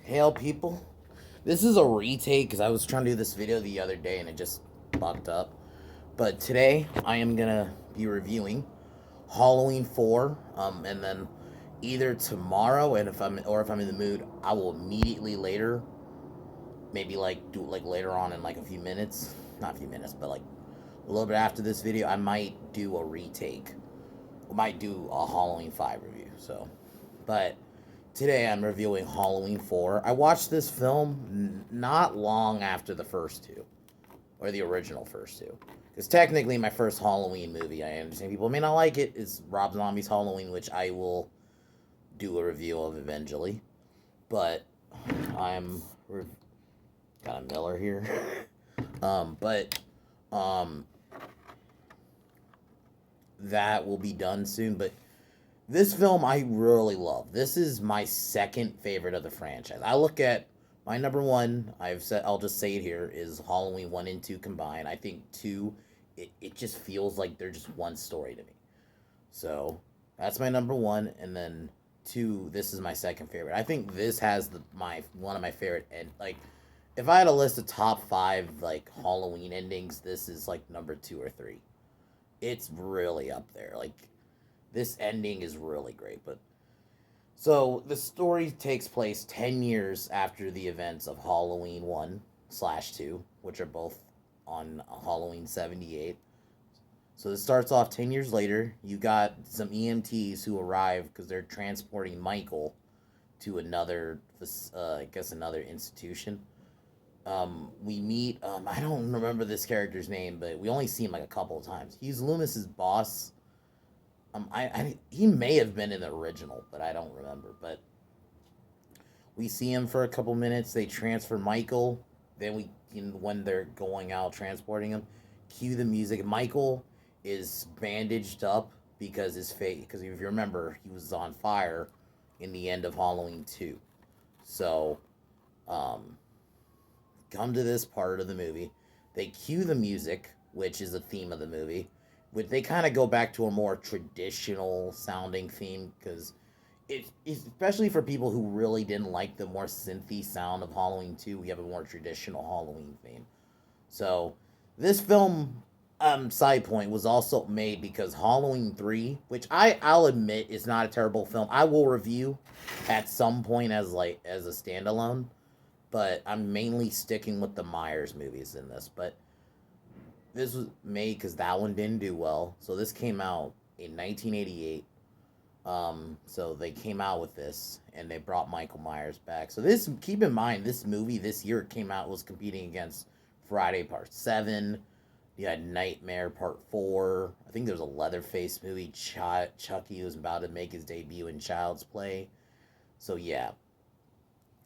Hail people. This is a retake because I was trying to do this video the other day and it just bucked up. But today I am gonna be reviewing Halloween 4. And then either tomorrow, and if I'm in the mood, I will immediately later, maybe like do like later on in like a few minutes, not a few minutes, but like a little bit after this video, I might do a retake. I might do a Halloween 5 review. But today I'm reviewing Halloween 4. I watched this film not long after the first two, or the original first two. It's technically my first Halloween movie. I understand people may not like it. It's Rob Zombie's Halloween, which I will do a review of eventually. But I'm got a Miller here. But um, that will be done soon. But this film I really love. This is my second favorite of the franchise. I look at my number one, I'll just say it here, is Halloween 1 and 2 combined. I think 2, it just feels like they're just one story to me. So that's my number one, and then 2, this is my second favorite. I think this has my one of my favorite, and like if I had a list of top 5 like Halloween endings, this is like number 2 or 3. It's really up there. Like this ending is really great. But so the story takes place 10 years after the events of Halloween 1/2, which are both on Halloween 78. So this starts off 10 years later. You got some EMTs who arrive because they're transporting Michael to another, I guess, another institution. We meet, I don't remember this character's name, but we only see him like a couple of times. He's Loomis's boss. He may have been in the original, but I don't remember. But we see him for a couple minutes. They transfer Michael. Then when they're going out transporting him, cue the music. Michael is bandaged up because his face. Because if you remember, he was on fire in the end of Halloween 2. So, um, come to this part of the movie. They cue the music, which is the theme of the movie. Which they kind of go back to a more traditional sounding theme because it's especially for people who really didn't like the more synthy sound of Halloween 2. We have a more traditional Halloween theme. So this film, side point, was also made because Halloween 3, which I'll admit is not a terrible film. I will review at some point as a standalone, but I'm mainly sticking with the Myers movies in this. But this was made because that one didn't do well. So this came out in 1988. So they came out with this and they brought Michael Myers back. So this, keep in mind, this movie this year came out, was competing against Friday Part 7. You had Nightmare Part 4. I think there was a Leatherface movie. Chucky was about to make his debut in Child's Play. So yeah.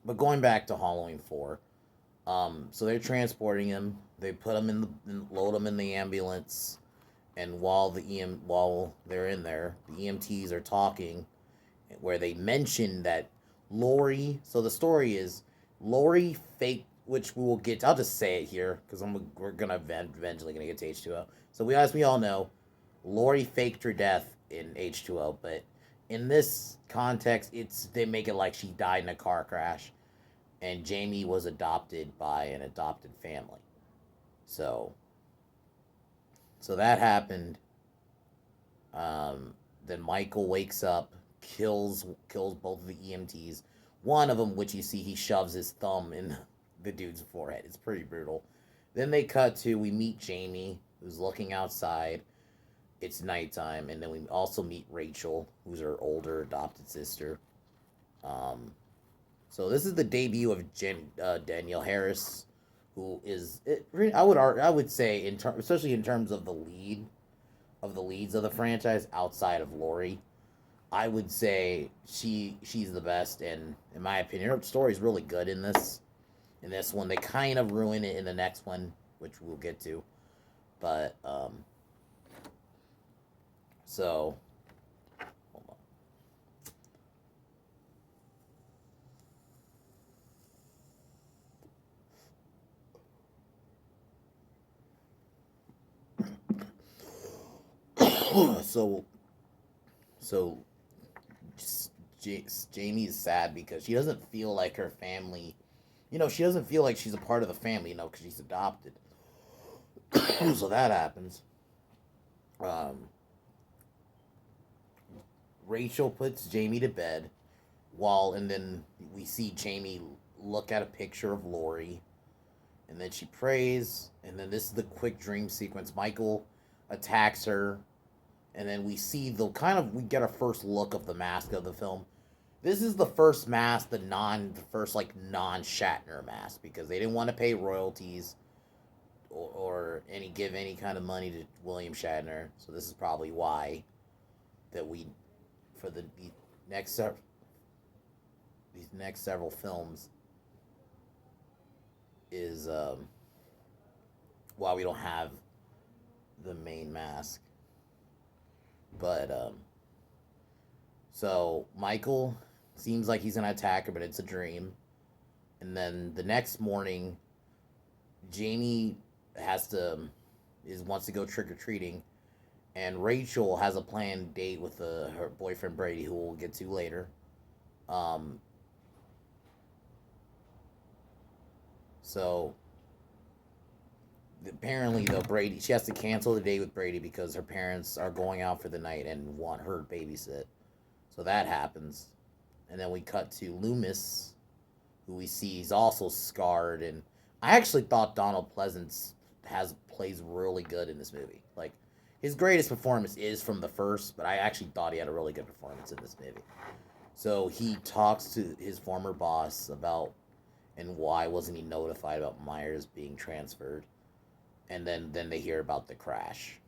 But going back to Halloween 4. So they're transporting him. They put him load him in the ambulance, and while they're in there, the EMTs are talking, where they mention that Lori. So the story is Lori faked, which we will get to. I'll just say it here because we're gonna eventually gonna get to H2O. So as we all know, Lori faked her death in H2O, but in this context, they make it like she died in a car crash, and Jamie was adopted by an adopted family. So that happened. Then Michael wakes up, kills both of the EMTs. One of them, which you see, he shoves his thumb in the dude's forehead. It's pretty brutal. Then we meet Jamie, who's looking outside. It's nighttime, and then we also meet Rachel, who's her older adopted sister. So this is the debut of Danielle Harris, who is I would say especially in terms of the leads of the franchise outside of Laurie, I would say she's the best, and in my opinion, her story is really good in this. In this one, they kind of ruin it in the next one, which we'll get to. But so hold on. so so Jamie is sad because she doesn't feel like her family. She doesn't feel like she's a part of the family. Because she's adopted. So that happens. Um, Rachel puts Jamie to bed, and then we see Jamie look at a picture of Lori, and then she prays, and then this is the quick dream sequence. Michael attacks her, and then we see we get our first look of the mask of the film. This is the first mask, the first like non Shatner mask, because they didn't want to pay royalties or give any kind of money to William Shatner. So this is probably why that we for next these next several films is why we don't have the main mask. But so Michael seems like he's gonna attack her, but it's a dream. And then the next morning, Jamie wants to go trick or treating, and Rachel has a planned date with her boyfriend Brady, who we'll get to later. Um, so apparently, though, she has to cancel the date with Brady because her parents are going out for the night and want her to babysit. So that happens, and then we cut to Loomis, who we see he's also scarred. And I actually thought Donald Pleasance plays really good in this movie. Like, his greatest performance is from the first, but I actually thought he had a really good performance in this movie. So he talks to his former boss about and why wasn't he notified about Myers being transferred, and then they hear about the crash.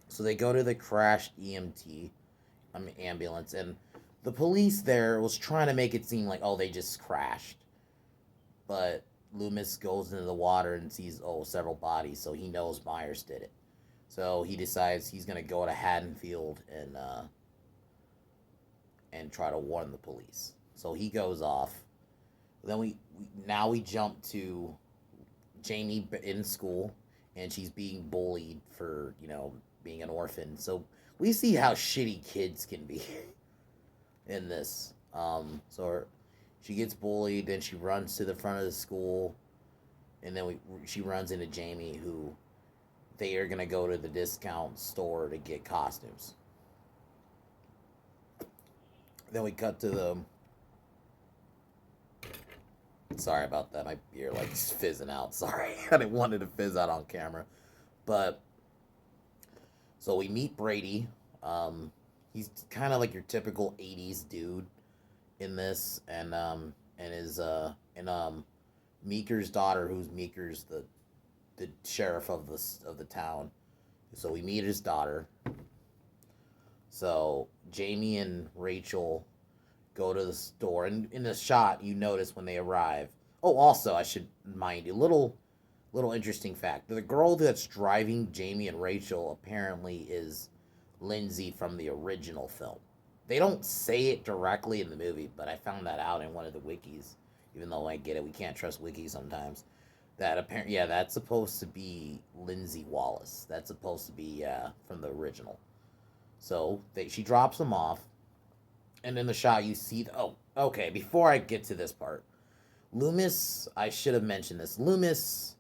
So they go to the crashed ambulance, and the police there was trying to make it seem like, oh, they just crashed, but Loomis goes into the water and sees, several bodies, so he knows Myers did it. So he decides he's gonna go to Haddonfield and try to warn the police. So he goes off. Then we jump to Jamie in school, and she's being bullied for being an orphan. So we see how shitty kids can be in this. So she gets bullied, then she runs to the front of the school, and then she runs into Jamie, who they are gonna go to the discount store to get costumes. Then we cut to the. Sorry about that. My beer fizzing out. Sorry, I didn't want it to fizz out on camera, but so we meet Brady. He's kind of like your typical '80s dude in this, and Meeker's daughter, who's Meeker's the sheriff of the town. So we meet his daughter. So Jamie and Rachel go to the store, and in the shot you notice when they arrive. Oh, also I should mind you, little interesting fact: the girl that's driving Jamie and Rachel apparently is Lindsay from the original film. They don't say it directly in the movie, but I found that out in one of the wikis. Even though I get it, we can't trust wikis sometimes. That apparently, yeah, that's supposed to be Lindsay Wallace. That's supposed to be from the original. So she drops them off, and in the shot you see. Oh, okay. Before I get to this part, Loomis. I should have mentioned this. Loomis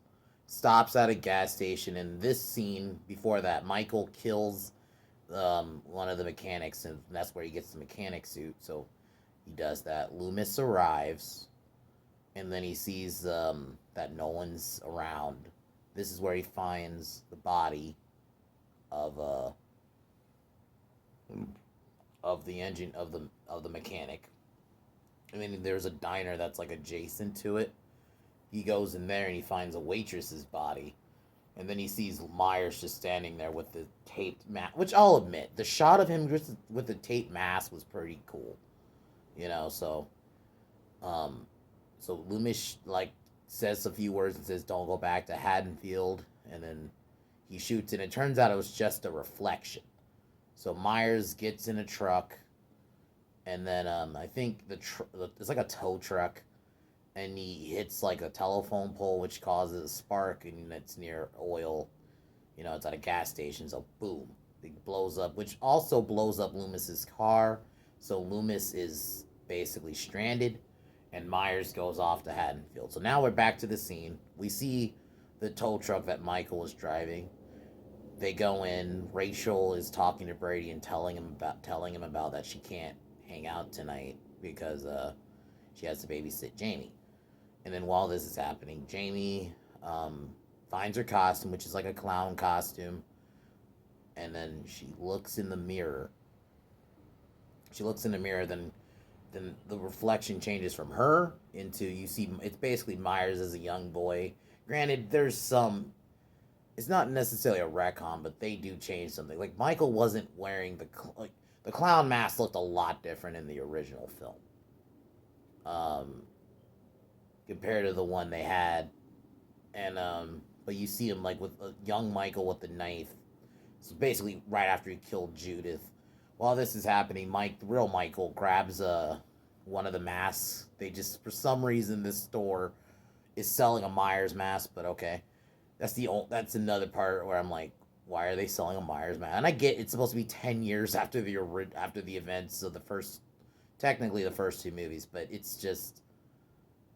stops at a gas station. In this scene, before that, Michael kills one of the mechanics, and that's where he gets the mechanic suit. So he does that. Loomis arrives, and then he sees that no one's around. This is where he finds the body of the engine of the mechanic. I mean, there's a diner that's like adjacent to it. He goes in there and he finds a waitress's body. And then he sees Myers just standing there with the taped mask, which I'll admit, the shot of him just with the taped mask was pretty cool. So Loomis says a few words and says, "Don't go back to Haddonfield," and then he shoots, and it turns out it was just a reflection. So Myers gets in a truck, and then I think it's like a tow truck, and he hits like a telephone pole, which causes a spark, and it's near oil. It's at a gas station, so boom, it blows up, which also blows up Loomis's car. So Loomis is basically stranded, and Myers goes off to Haddonfield. So now we're back to the scene. We see the tow truck that Michael is driving. They go in. Rachel is talking to Brady and telling him about that she can't hang out tonight because she has to babysit Jamie. And then while this is happening, Jamie finds her costume, which is like a clown costume, and then she looks in the mirror. Then the reflection changes from her into, you see, it's basically Myers as a young boy. Granted, there's some, it's not necessarily a retcon, but they do change something. Like Michael wasn't wearing like the clown mask looked a lot different in the original film, um, compared to the one they had, and but you see him like with a young Michael with the knife. So basically, right after he killed Judith. While this is happening, the real Michael, grabs one of the masks. They just, for some reason, this store is selling a Myers mask, but okay. That's another part where I'm like, why are they selling a Myers mask? And I get it's supposed to be 10 years after the events of technically the first two movies, but it's just,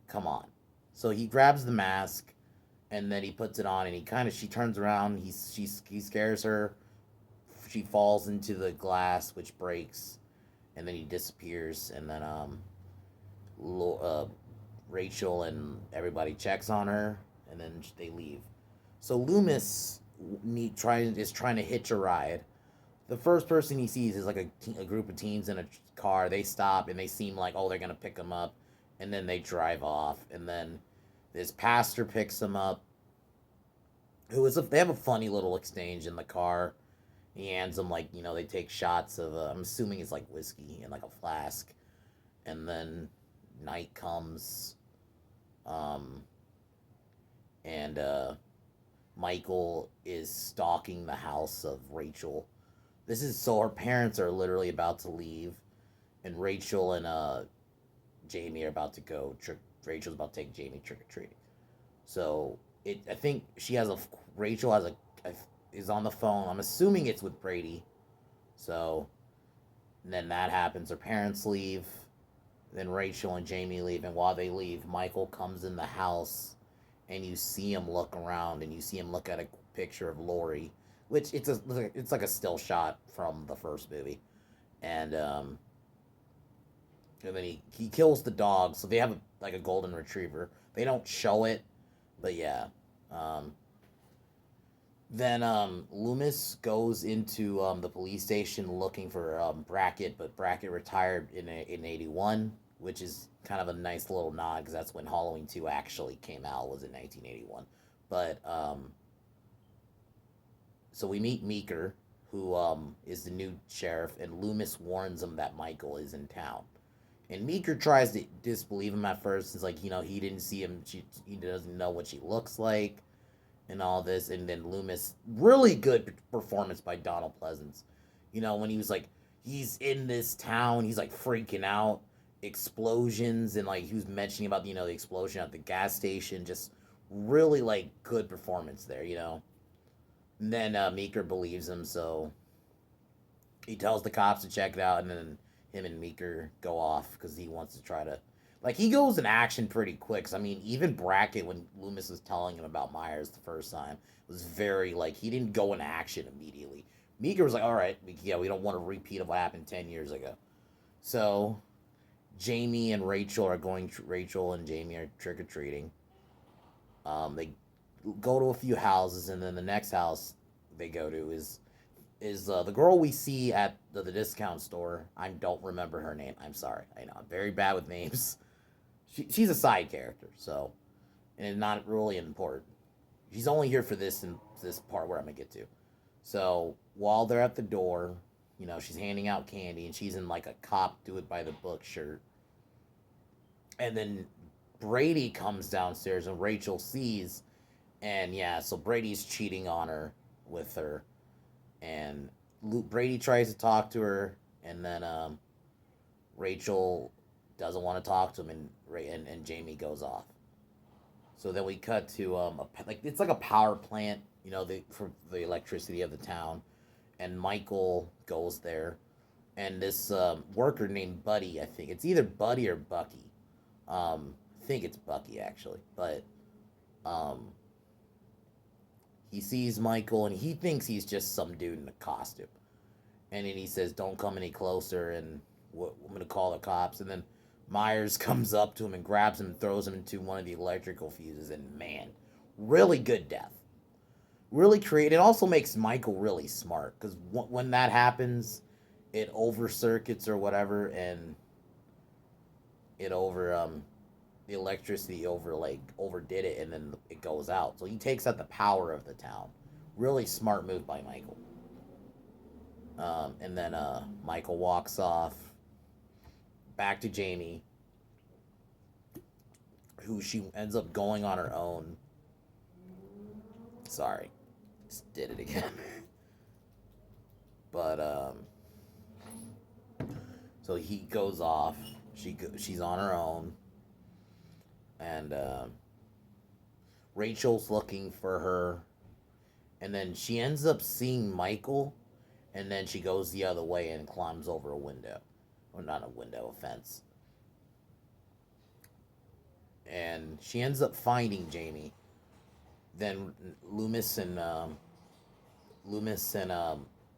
come on. So he grabs the mask, and then he puts it on, and she turns around. He scares her. She falls into the glass, which breaks, and then he disappears. And then Rachel and everybody checks on her, and then they leave. So Loomis is trying to hitch a ride. The first person he sees is like a group of teens in a car. They stop and they seem like, oh, they're gonna pick him up, and then they drive off. And then this pastor picks him up. They have a funny little exchange in the car. He hands him, like, they take shots of I'm assuming it's like whiskey in like a flask, and then night comes, um, and Michael is stalking the house of Rachel. This is so her parents are literally about to leave, and Rachel and Jamie are about to go trick. Rachel's about to take Jamie trick or treating. So I think Rachel is on the phone. I'm assuming it's with Brady. So and then that happens. Her parents leave. Then Rachel and Jamie leave, and while they leave, Michael comes in the house, and you see him look around, and you see him look at a picture of Lori, which it's like a still shot from the first movie, and and then he kills the dog. So they have like a golden retriever. They don't show it, but yeah. Um, then Loomis goes into the police station looking for Brackett, but Brackett retired in '81, which is kind of a nice little nod because that's when Halloween 2 actually came out, was in 1981. But so we meet Meeker, who is the new sheriff, and Loomis warns him that Michael is in town. And Meeker tries to disbelieve him at first. It's like, he didn't see him. He doesn't know what she looks like and all this. And then Loomis, really good performance by Donald Pleasance. When he was like, he's in this town, he's like freaking out, explosions, and like he was mentioning about, the explosion at the gas station. Just really like good performance there. And then Meeker believes him, so he tells the cops to check it out, and then him and Meeker go off because he wants to try to, like, he goes in action pretty quick. 'Cause, I mean, even Brackett, when Loomis was telling him about Myers the first time, was very like, he didn't go in action immediately. Meeker was like, all right, yeah, we don't want a repeat of what happened 10 years ago. So Rachel and Jamie are trick or treating. They go to a few houses, and then the next house they go to is the girl we see at the discount store. I don't remember her name. I'm sorry. I know I'm very bad with names. She's a side character, so, and not really important. She's only here for this part where I'm gonna get to. So while they're at the door, she's handing out candy, and she's in like a cop do it by the book shirt. And then Brady comes downstairs, and Rachel sees, and yeah, so Brady's cheating on her with her, and Brady tries to talk to her, and then Rachel doesn't want to talk to him, and Jamie goes off. So then we cut to it's like a power plant, for the electricity of the town, and Michael goes there, and this worker named Buddy. I think it's either Buddy or Bucky. I think it's Bucky actually, but um, he sees Michael and he thinks he's just some dude in a costume, and then he says, "Don't come any closer," and I'm gonna call the cops. And then Myers comes up to him and grabs him and throws him into one of the electrical fuses. And man, really good death, really creative. It also makes Michael really smart because when that happens, it over circuits or whatever, and it over the electricity overdid it, and then it goes out. So he takes out the power of the town. Really smart move by Michael. And then Michael walks off back to Jamie, who she ends up going on her own. Sorry, just did it again. But so he goes off. She's on her own, and Rachel's looking for her, and then she ends up seeing Michael, and then she goes the other way and climbs over a window, or not a window, a fence, and she ends up finding Jamie. Then Loomis and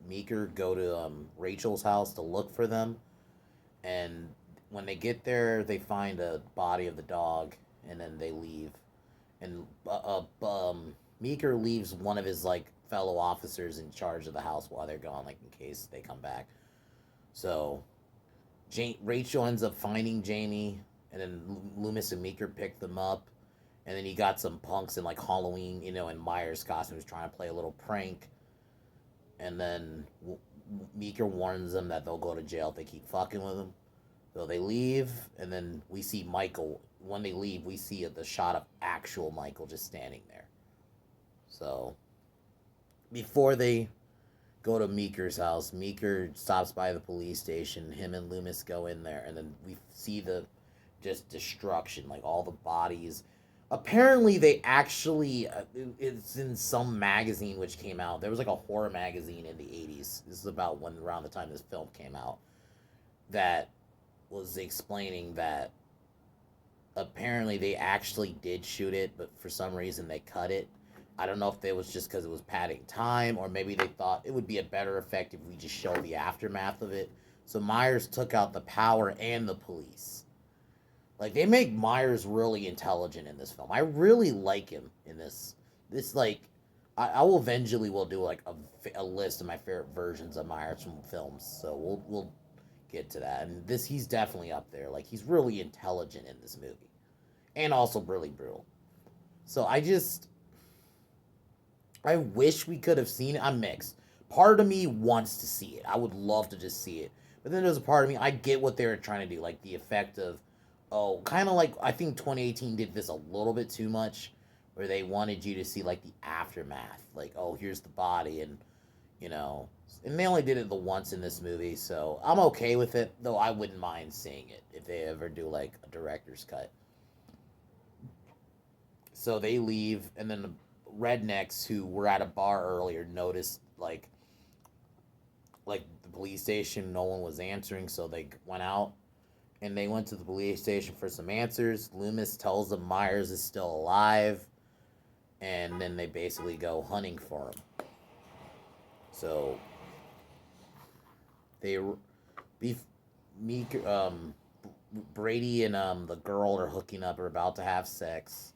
Meeker go to Rachel's house to look for them, and when they get there, they find a body of the dog, and then they leave. And Meeker leaves one of his like fellow officers in charge of the house while they're gone, like in case they come back. So Rachel ends up finding Jamie, and then Loomis and Meeker pick them up, and then you got some punks in like Halloween, in Myers costumes trying to play a little prank, and then Meeker warns them that they'll go to jail if they keep fucking with him. So they leave, and then we see Michael. When they leave, we see the shot of actual Michael just standing there. So before they go to Meeker's house, Meeker stops by the police station. Him and Loomis go in there, and then we see the just destruction, like all the bodies. Apparently, they actually it's in some magazine which came out. There was like a horror magazine in the 80s. This is about when around the time this film came out, that was explaining that apparently they actually did shoot it, but for some reason they cut it. I don't know if it was just because it was padding time, or maybe they thought it would be a better effect if we just show the aftermath of it. So Myers took out the power and the police. Like, they make Myers really intelligent in this film. I really like him in this. This, like, I will eventually will do like a list of my favorite versions of Myers from films. So we'll get to that. And he's definitely up there. Like, he's really intelligent in this movie, and also really brutal. So I wish we could have seen it. I'm mixed. Part of me wants to see it. I would love to just see it. But then there's a part of me, I get what they were trying to do. Like the effect of, oh, kind of like, I think 2018 did this a little bit too much, where they wanted you to see like the aftermath. Like, oh, here's the body, and, and they only did it the once in this movie. So I'm okay with it, though I wouldn't mind seeing it if they ever do like a director's cut. So they leave, and then the rednecks who were at a bar earlier noticed like the police station, no one was answering, so they went out, and they went to the police station for some answers. Loomis tells them Myers is still alive, and then they basically go hunting for him. So they Meek, Brady and the girl are hooking up, are about to have sex,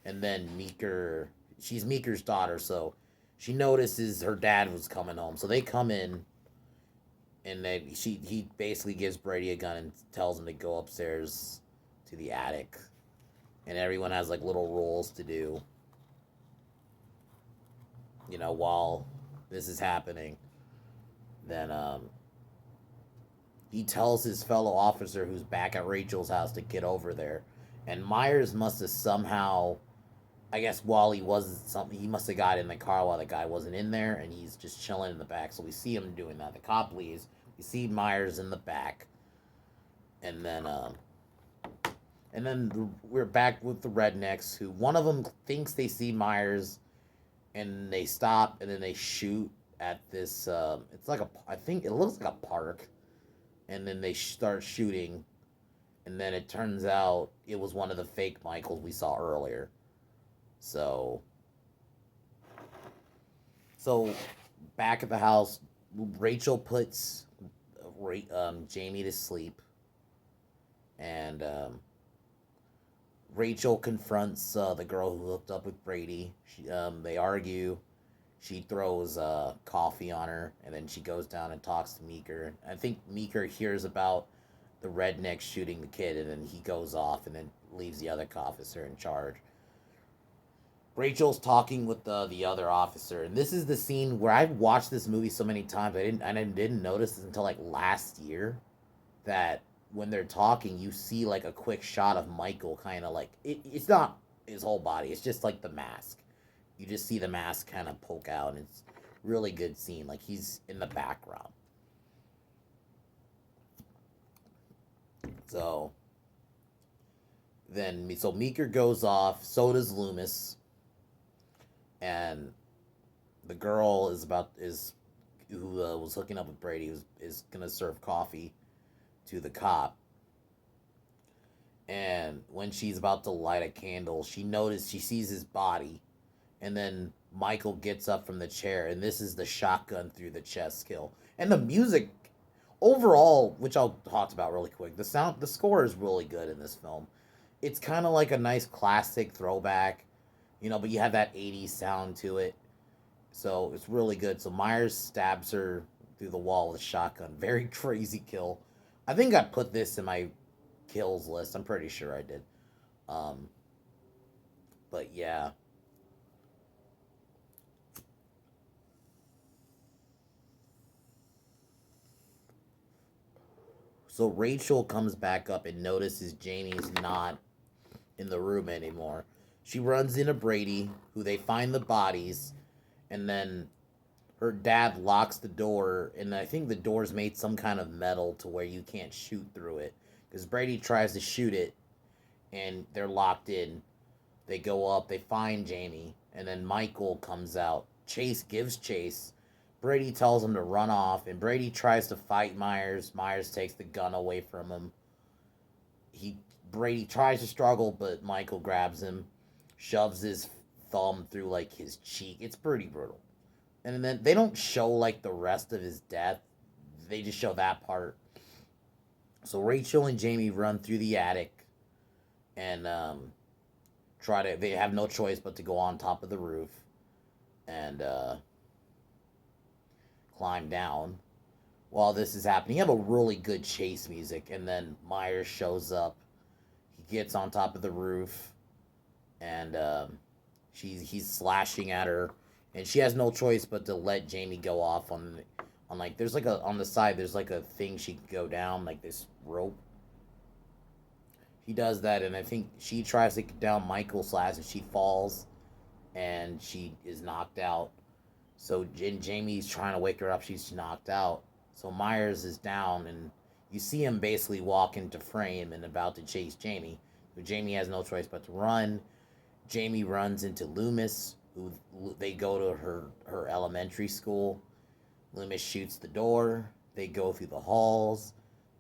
and then she's Meeker's daughter, so she notices her dad was coming home. So they come in, and he basically gives Brady a gun and tells him to go upstairs to the attic, and everyone has like little roles to do, while this is happening. Then he tells his fellow officer who's back at Rachel's house to get over there, and Myers must have somehow, I guess, while he must have got in the car while the guy wasn't in there, and he's just chilling in the back. So we see him doing that. The cop leaves. We see Myers in the back, and then we're back with the rednecks, who one of them thinks they see Myers, and they stop, and then they shoot at this. It's like I think it looks like a park, and then they start shooting, and then it turns out it was one of the fake Michaels we saw earlier. So, so back at the house, Rachel puts Jamie to sleep, and Rachel confronts the girl who hooked up with Brady. They argue. She throws coffee on her, and then she goes down and talks to Meeker. I think Meeker hears about the redneck shooting the kid, and then he goes off and then leaves the other officer in charge. Rachel's talking with the other officer, and this is the scene where I've watched this movie so many times. I didn't notice this until like last year that when they're talking, you see like a quick shot of Michael, kind of like it's not his whole body; it's just like the mask. You just see the mask kind of poke out, and it's really good scene. Like he's in the background. So so Meeker goes off. So does Loomis, and the girl is who was hooking up with Brady is gonna serve coffee to the cop. And when she's about to light a candle, she sees his body, and then Michael gets up from the chair, and this is the shotgun through the chest kill. And the music overall, which I'll talk about really quick, the score is really good in this film. It's kind of like a nice classic throwback, but you have that 80s sound to it. So it's really good. So Myers stabs her through the wall with a shotgun. Very crazy kill. I think I put this in my kills list. I'm pretty sure I did. Um, but yeah. So Rachel comes back up and notices Jamie's not in the room anymore. She runs into Brady, who they find the bodies, and then her dad locks the door, and I think the door's made some kind of metal to where you can't shoot through it. Because Brady tries to shoot it, and they're locked in. They go up, they find Jamie, and then Michael comes out. Chase gives chase. Brady tells him to run off, and Brady tries to fight Myers. Myers takes the gun away from him. He Brady tries to struggle, but Michael grabs him, shoves his thumb through like his cheek. It's pretty brutal. And then they don't show like the rest of his death. They just show that part. So Rachel and Jamie run through the attic and try to. They have no choice but to go on top of the roof and climb down. While this is happening, you have a really good chase music, and then Myers shows up. He gets on top of the roof, and he's slashing at her, and she has no choice but to let Jamie go off on like there's like a on the side there's like a thing she can go down like this rope. He does that, and I think she tries to get down Michael slash, and she falls, and she is knocked out. So Jamie's trying to wake her up. She's knocked out. So Myers is down, and you see him basically walk into frame and about to chase Jamie. So Jamie has no choice but to run. Jamie runs into Loomis, who they go to her elementary school. Loomis shoots the door. They go through the halls.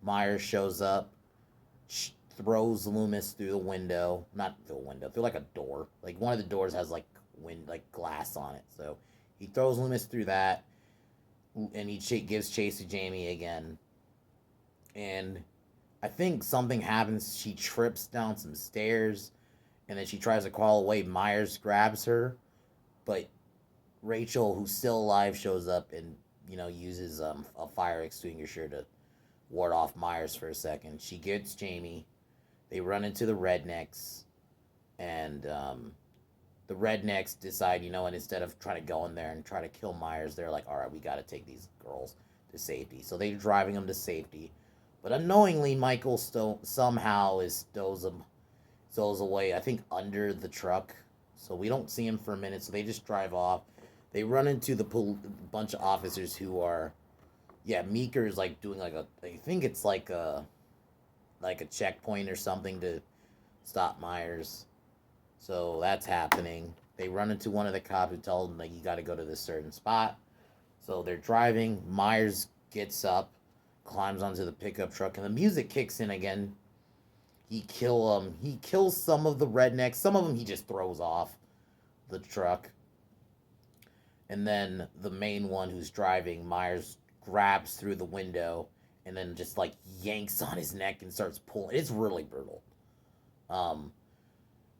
Myers shows up, throws Loomis through the window. Not through a window, through like a door. Like one of the doors has like glass on it. So he throws Loomis through that, and he gives chase to Jamie again. And I think something happens. She trips down some stairs, and then she tries to crawl away. Myers grabs her, but Rachel, who's still alive, shows up and uses a fire extinguisher to ward off Myers for a second. She gets Jamie. They run into the rednecks, and the rednecks decide, and instead of trying to go in there and try to kill Myers, they're like, all right, we got to take these girls to safety. So they're driving them to safety. But unknowingly, Michael somehow stows away, I think, under the truck. So we don't see him for a minute. So they just drive off. They run into the bunch of officers who are, yeah, Meeker is like doing like I think it's like a checkpoint or something to stop Myers. So that's happening. They run into one of the cops who tells them, like, you got to go to this certain spot. So they're driving. Myers gets up, climbs onto the pickup truck, and the music kicks in again. He kills some of the rednecks. Some of them he just throws off the truck. And then the main one who's driving, Myers grabs through the window and then just like yanks on his neck and starts pulling. It's really brutal. Um,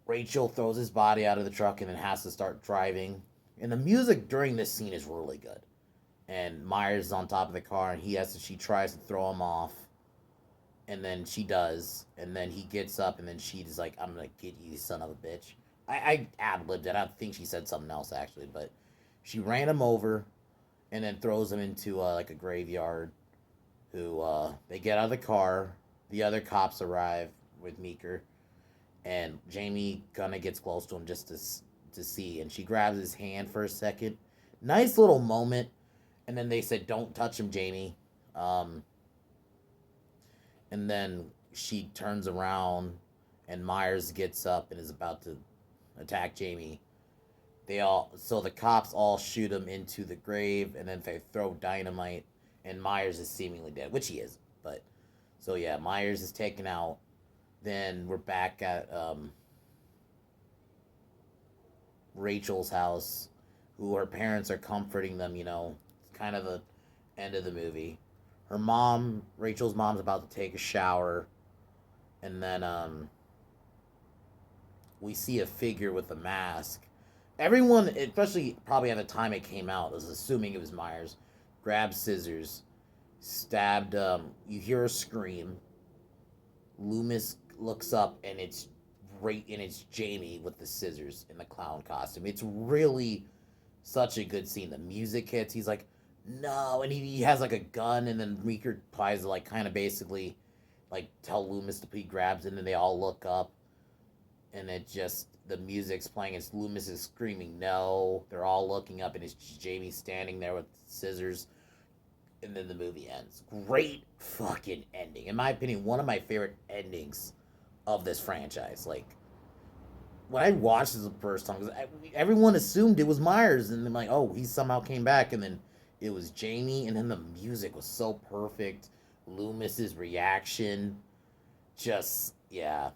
Rachel throws his body out of the truck and then has to start driving. And the music during this scene is really good. And Myers is on top of the car and she tries to throw him off. And then she does. And then he gets up and then she's like, I'm going to get you, son of a bitch. I ad-libbed it. I think she said something else actually, but she ran him over and then throws him into like a graveyard. They get out of the car. The other cops arrive with Meeker, and Jamie kind of gets close to him just to see, and she grabs his hand for a second. Nice little moment, and then they said, "Don't touch him, Jamie." And then she turns around, and Myers gets up and is about to attack Jamie. The cops all shoot him into the grave, and then they throw dynamite, and Myers is seemingly dead, which he is. But so yeah, Myers is taken out. Then we're back at Rachel's house, who her parents are comforting them. It's kind of the end of the movie. Rachel's mom's about to take a shower, and then we see a figure with a mask. Everyone, especially probably at the time it came out, was assuming it was Myers. Grabbed scissors, stabbed. You hear a scream. Loomis looks up, and it's Jamie with the scissors in the clown costume. It's really such a good scene. The music hits. He's like, no, and he has like a gun, and then Meeker tries to like kind of basically like tell Loomis to he grabs it, and then they all look up, and the music's playing. It's Loomis is screaming no. They're all looking up, and it's Jamie standing there with scissors, and then the movie ends. Great fucking ending, in my opinion. One of my favorite endings of this franchise. Like when I watched this the first time, because everyone assumed it was Myers, and then like, oh, he somehow came back, and then it was Jamie, and then the music was so perfect. Loomis's reaction, just yeah,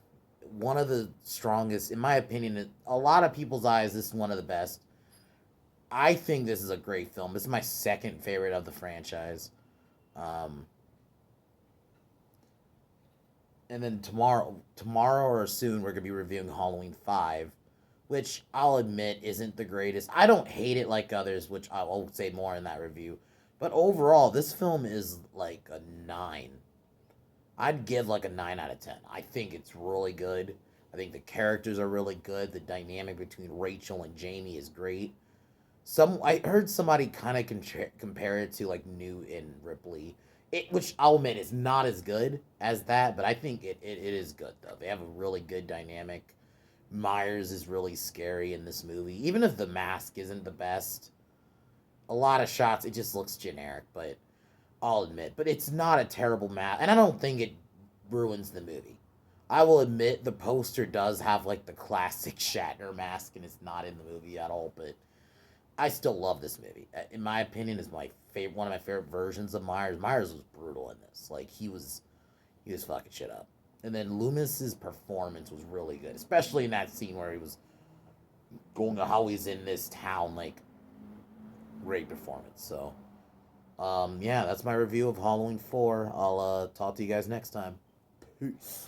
one of the strongest, in my opinion. In a lot of people's eyes, this is one of the best. I think this is a great film. This is my second favorite of the franchise. Um, and then tomorrow or soon, we're gonna be reviewing Halloween 5, which I'll admit isn't the greatest. I don't hate it like others, which I'll say more in that review. But overall, this film is like a 9. I'd give like a 9 out of 10. I think it's really good. I think the characters are really good. The dynamic between Rachel and Jamie is great. I heard somebody kind of compare it to like Newt and Ripley, which I'll admit is not as good as that, but I think it is good though. They have a really good dynamic. Myers is really scary in this movie, even if the mask isn't the best. A lot of shots, it just looks generic, but I'll admit, but it's not a terrible mask, and I don't think it ruins the movie. I will admit the poster does have like the classic Shatner mask, and it's not in the movie at all, but I still love this movie. In my opinion, is my favorite, one of my favorite versions of Myers. Myers was brutal in this. Like he was fucking shit up. And then Loomis's performance was really good, especially in that scene where he was going to how he's in this town. Like great performance. So, yeah, that's my review of Halloween 4. I'll talk to you guys next time. Peace.